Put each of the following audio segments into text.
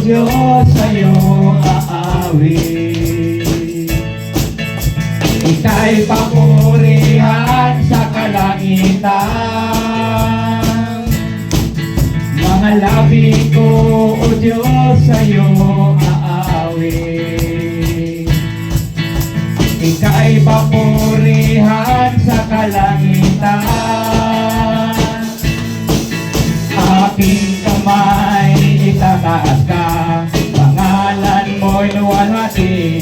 Diyos, sa'yo aawit. Ika'y papurihan sa kalangitan. Mga labi ko, O Diyos, sa'yo aawit. Ika'y papurihan sa kalangitan. Aking kamay itataas ka, pangalan mo'y luwalhati,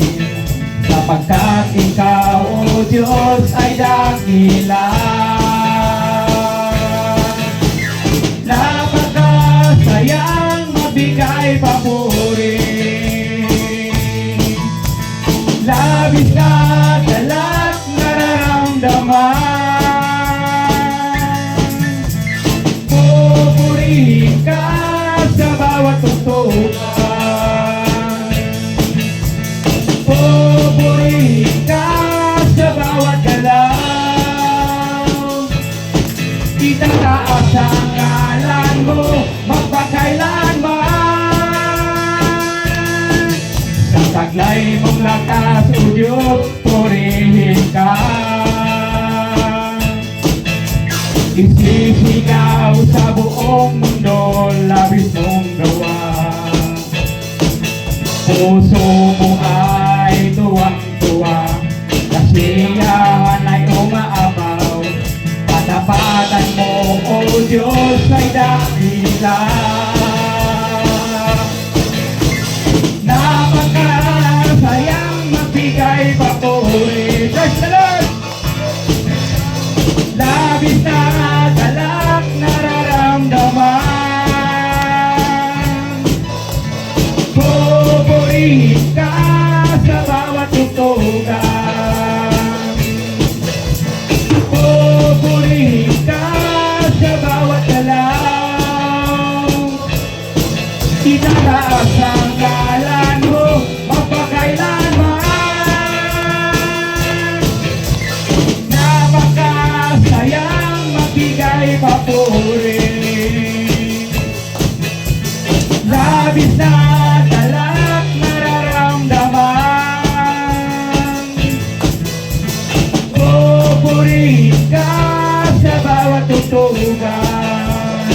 sapagkat ikaw, O Diyos, ay dakila. Napakasayang mabigay papuri, labis na galak nararamdaman. Pupurihin ka sa bawat tugtugan, pupurihin ka sa bawat galaw. Itataas ang ngalan mo magpakailanman. Sa taglay mong lakas, O Diyos, purihin ka. Isisigaw sa buong mundo, labis mong gawa. Puso mo ay tuwang-tuwa, kasiyahan ay umaabaw. Patapatan mo, O Diyos, ay dakila. Napakasayang magbigay papuri. Praise the Lord! Labis na galak nararamdaman. Pupurihin ka sa bawat tugtugan, pupurihin ka sa bawat galaw. Itataas ang ngalan mo magpakailanman. Napakasayang magbigay papuri, labis na galak nararamdaman. Pupurihin ka sa bawat tugtugan,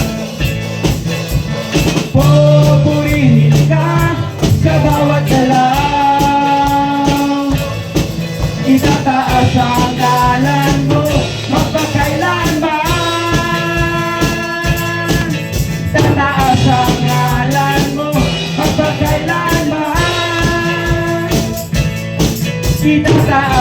pupurihin ka sa bawat galaw. Itataas ang ngalan mo magpakailanman. Tataas ang ngalan mo magpakailanman. Itataas